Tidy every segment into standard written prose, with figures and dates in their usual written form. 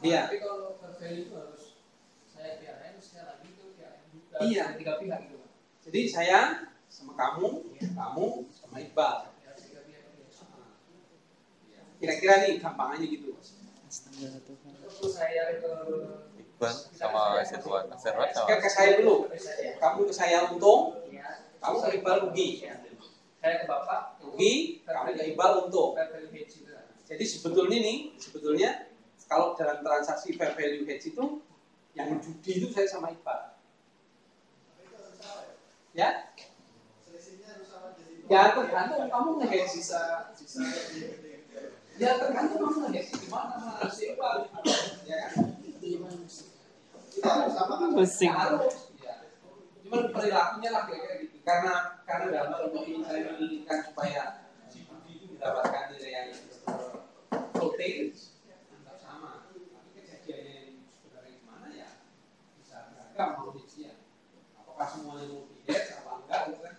Iya. Tapi kalau fair value itu harus saya PRN, saya lagi itu PRN juga. Iya. Tiga pihak gitu Pak. Jadi saya sama kamu, kamu sama Iqbal. Kira-kira nih gampangannya gitu. Terus saya ke Iqbal sama Serwan sama Ke saya dulu. Kamu ke saya untung, kamu ke Iqbal rugi. saya ke Bapak Rugi, kamu ke Iqbal untung. fair value hedge gitu. Jadi sebetulnya kalau dalam transaksi fair value hedge itu yang judi itu saya sama Iqbal. Ya? Ya tergantung kamu nge-hedge bisa. Ya tergantung kamu nge-hedge gimana sama si Iqbal. Ya kan? Pusing. Cuman perilakunya lah kira-kira gitu. Karena dalam kelompok ini saya menginginkan supaya si judi itu mendapatkan nilai yang floating, anggap sama. Tapi kejadiannya sebenarnya gimana ya? Bisa beragam mau hedge-nya. Apakah semuanya mau di-hedge apa enggak? Gitu kan?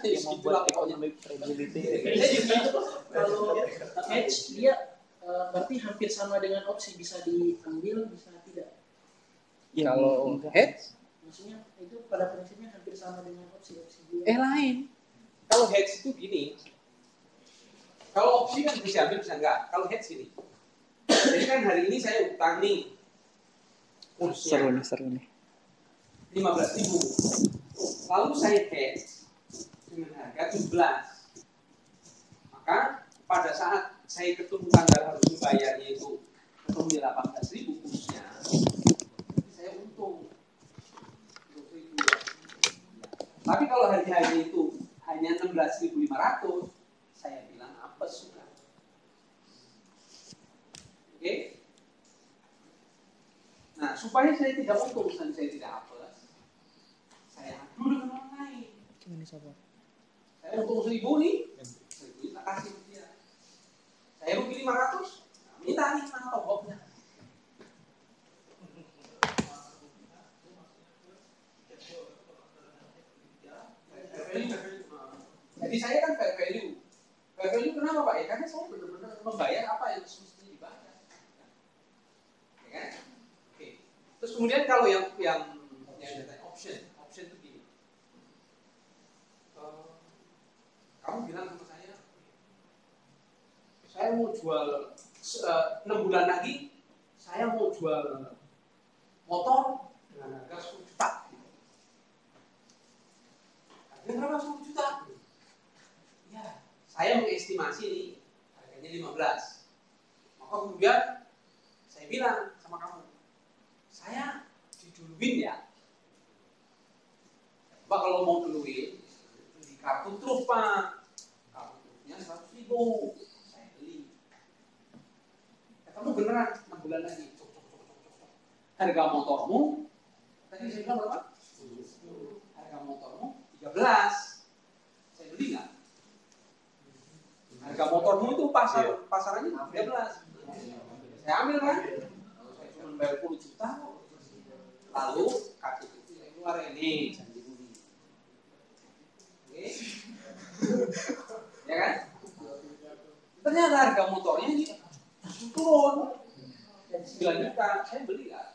Yang membuat economic fragility. Kalau hedge dia berarti hampir sama dengan opsi, bisa diambil bisa tidak. Ya, Kalau enggak. hedge, Maksudnya itu pada prinsipnya hampir sama dengan opsi dia. Lain. kalau hedge itu gini. Kalau opsi kan bisa ambil bisa enggak. Kalau hedge ini. Jadi kan hari ini saya utang nih. Kursnya Seru nih. 15.000. Lalu saya hedge dengan harga 17. Maka pada saat saya ketemu tanggal harus membayarnya itu ketemu di 18.000 kursnya, saya untung 20.000. Tapi kalau harganya itu hanya 16.500, saya bilang apes sudah. Oke? Nah, supaya saya tidak untung dan saya tidak apes, saya adu dengan orang lain. Gimana sobat? Saya untung 1.000 nih, 1.000 tak kasih ke dia. Saya rugi 500, minta nih mana tomboknya. Jadi saya kan fair value. Fair value kenapa Pak? Ya karena saya benar-benar membayar apa yang semestinya dibayar. Ya kan? Oke. Terus kemudian kalau yang option itu gini. Kamu bilang sama saya mau jual 6 bulan lagi, saya mau jual motor dengan harga 10 juta. Harganya berapa 10 juta? Ya, saya mengestimasi nih, harganya 15. Maka kemudian saya bilang sama kamu, saya diduluin ya. Pak kalau mau duluin, di kartu truf Pak. Kartu trufnya 100.000. Kamu beneran 6 bulan lagi. Harga motormu tadi saya bilang berapa? 10. Harga motormu 13. Saya beli nggak? Harga motormu itu pasarannya 13. Saya ambil kan? Kalau saya cuma bayar 10 juta, lalu kartu itu saya keluar ini janji beli. Oke? Ya kan? Ternyata harga motornya ini turun dan 9 juta, saya beli nggak?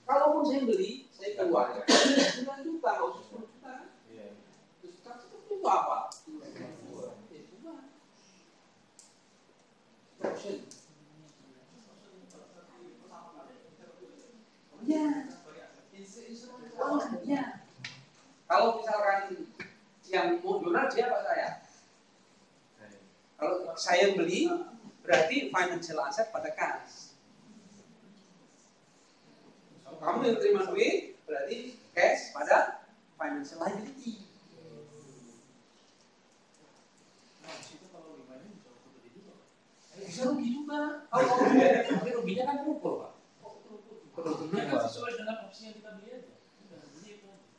Kalaupun saya beli, saya keluar 9 juta, nggak usah 10 juta. Terus itu apa? Ya, ya. Kalau misalkan yang mau donor dia apa saya? Kalau saya beli, berarti financial asset pada cash. Kalau kamu yang terima duit, berarti cash pada financial liability. Nah, situ kalau gimana bisa rugi juga. Kalau tapi ruginya kan terukur Pak. Kerugiannya kan sesuai dengan opsi yang kita beli aja.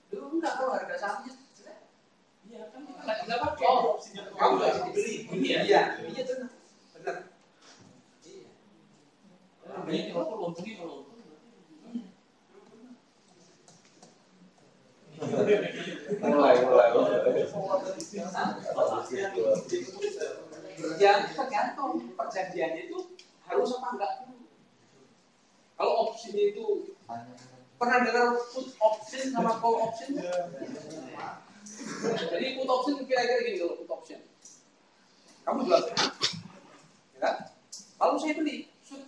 Dulu enggak, kalau harga sahamnya jelek. Iya kan kita nggak pakai. Oh, kamu nggak beli. Iya benar. Benar. Ini kalau untungnya kalau mulai. tergantung perjanjiannya itu harus apa enggak dulu. Kalau opsinya itu pernah dengar put option sama call option? Jadi put option kira-kira gini kalau put option. Kamu jual saham, ya kan? Kalau saya beli, saya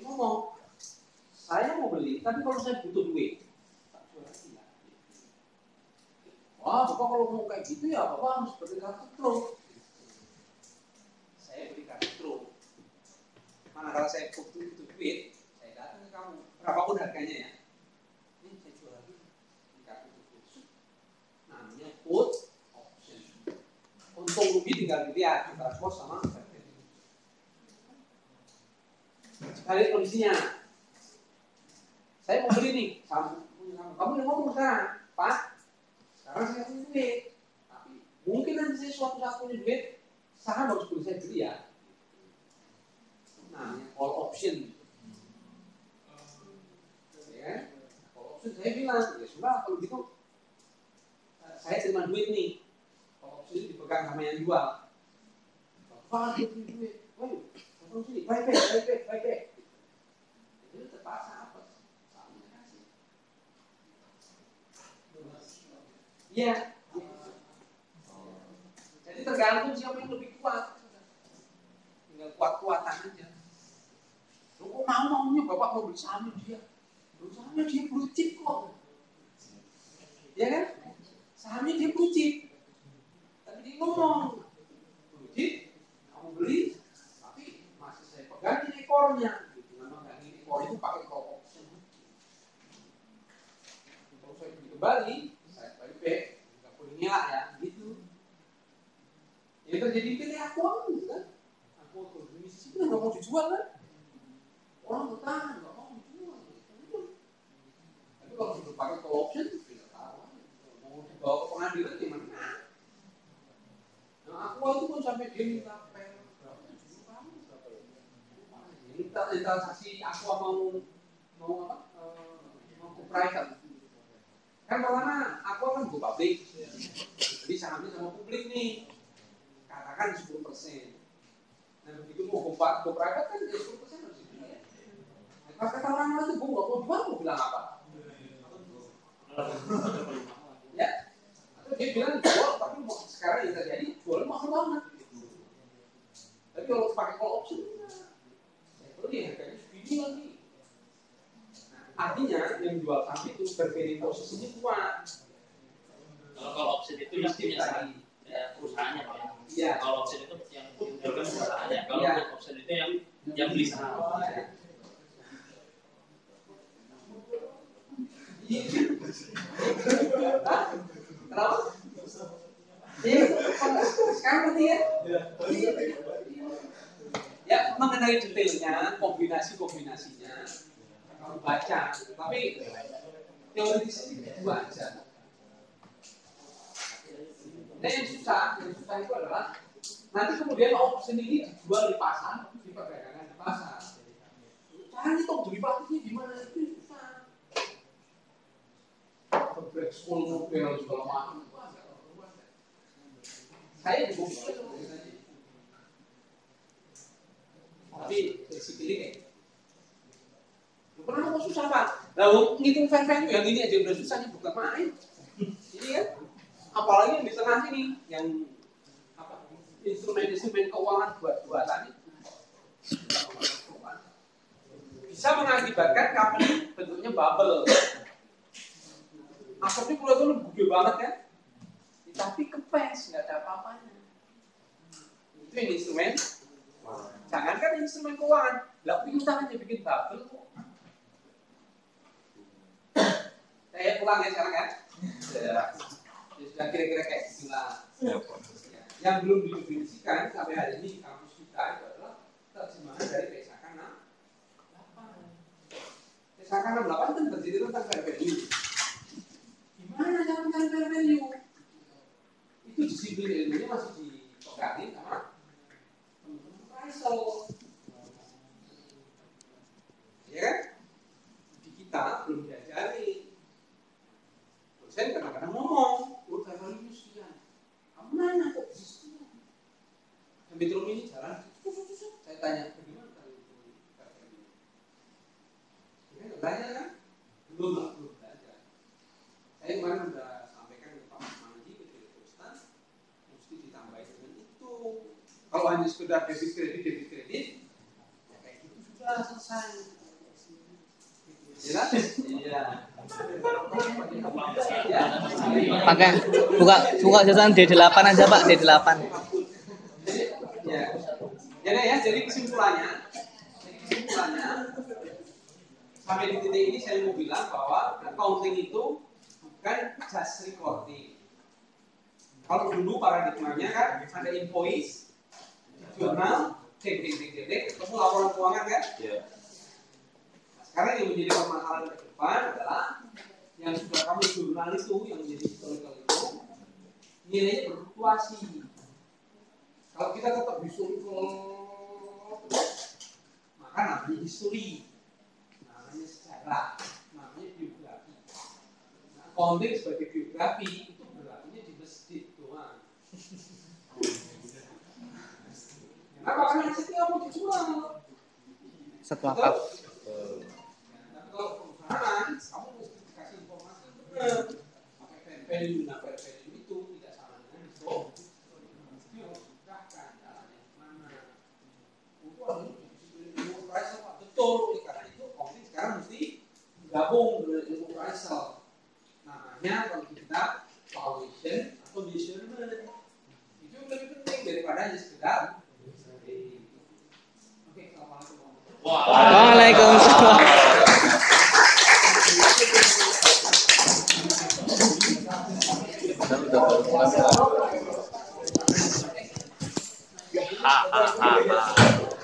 ngomong, saya mau beli, tapi kalau saya butuh duit, tak jual lagi ya. Wah, Bapak kalau mau kayak gitu ya, Bapak harus beli kartu kredit. Saya beli kartu kredit. Mana kalau saya butuh duit, saya datang ke kamu, berapapun harganya ya. Ini saya jual lagi di kartu kredit. Namanya put option. Untung rugi tinggal dilihat, transport sama sekali kondisinya. Saya mau beli nih, kamu yang ngomong sekarang, Pak. Sekarang saya punya duit, tapi mungkin nanti saya suatu saat punya duit, saham harus beli saya beli ya. Namanya call option. Ya, call option saya bilang, ya sudah kalau gitu, saya terima duit nih. Call option itu dipegang sama yang jual. Pak, duit, waduh, potong sini, baik. Itu terpaksa apa? Sahamnya kasih. Iya. Jadi tergantung siapa yang lebih kuat. Tinggal kuat-kuatan aja. Lo kok maunya Bapak mau beli sahamnya dia? Beli sahamnya dia blue chip kok. Iya kan? Sahamnya dia blue chip. Tapi dia ngomong, blue chip, kamu beli, tapi masih saya pegang ini ekornya. Memang nggak ini ekor itu pakai call option. Kalau saya beli kembali, saya balik back, nggak boleh ngelak ya, gitu. Yang terjadi pilih aku kan? Aku di sini nggak mau dijual kan? Orang bertahan nggak mau dijual. Tapi kalau sudah pakai call option, tidak tahu. Mau dibawa ke pengadilan gimana? Nah, aku itu pun sampai dia minta pel berapa? 7 tahun berapa ya? Minta transaksi aku mau apa? Mau ke private. Kan pertama aku akan go public. Jadi sahamnya sama publik nih. Katakan 10%. Nah begitu mau go private kan ya 10% harus dibeli ya. Nah, pas kata orang lain itu gue nggak mau jual, mau bilang apa? Ya. Atau dia bilang jual, tapi sekarang yang terjadi jual mahal banget. Tapi kalau pakai call option, saya beli harganya segini lagi. Nah, artinya yang jual saham itu berpilih posisinya kuat. Kalau option itu yang punya saham perusahaannya Pak. Iya. Kalau option itu yang punya perusahaannya. Kalau option itu yang beli saham. Kenapa? Sekarang berarti ya? Ya mengenai detailnya, kombinasinya kamu baca. Tapi teoritisnya dua aja. Nah yang susah itu adalah nanti kemudian option ini dijual di pasar, diperdagangkan di pasar. Cari toh derivatifnya gimana itu susah. Black school mobil segala macam. Saya juga bisa tapi basically kenapa kok susah Pak? Lalu ngitung fair value yang ini aja udah susah nih bukan main. Ini kan apalagi yang di tengah sini yang apa instrumen keuangan buat tadi bisa mengakibatkan company bentuknya bubble. Asetnya pulau itu gede banget kan, tapi kepes nggak ada apa-apanya. Itu yang instrumen. Jangankan instrumen keuangan, lah piutang aja bikin bubble kok. Saya pulang ya sekarang kan. Sudah kira-kira kayak gitulah. Yang belum didefinisikan sampai hari ini di kampus kita itu adalah terjemahan dari PSAK 68. PSAK 68 kan terdiri tentang fair value. Gimana cara mencari fair value? Itu disiplin ilmunya masih dipegangin sama teman-teman appraisal. Ya kan? Di kita belum diajari. Dosen kadang-kadang ngomong, fair value sekian. Kamu nanya kok sekian? Metro Mini jalan, saya tanya, bagaimana kalau itu perpelnya? Dia nggak belajar kan? Belum belajar. Saya kemarin udah sampaikan ke Pak Manji, ke Direktur Stan, mesti ditambahin dengan itu. Kalau hanya sekedar debit kredit, ya kayak gitu sudah selesai. Jelas? Iya. Pakai buka jalan D8 aja Pak, D8. Ya. Jadi kesimpulannya sampai di titik ini saya mau bilang bahwa accounting itu bukan just recording. Kalau dulu paradigmanya kan ada invoice, jurnal, dek, ketemu laporan keuangan kan? Iya. Sekarang yang menjadi permasalahan ke depan adalah yang sudah kamu jurnal itu, yang menjadi historical itu, nilainya berfluktuasi. Kalau kita tetap historical, maka namanya history, namanya sejarah, namanya biografi. Nah, accounting sebagai biografi itu berlakunya di masjid doang. Kenapa? Karena hasilnya mau dijual. Satu wakaf. Tapi kalau perusahaan, kamu mesti dikasih informasi benar. Pakai value, nah value itu tidak sama dengan itu. Itu harus dikatakan jalannya kemana. Itu harus ilmu appraisal Pak. Betul, karena itu accounting sekarang mesti gabung dengan ilmu appraisal. Namanya kalau kita valuation atau measurement. Itu lebih penting daripada hanya sekedar. Oke, assalamualaikum. Waalaikumsalam. Ha ha ha ha.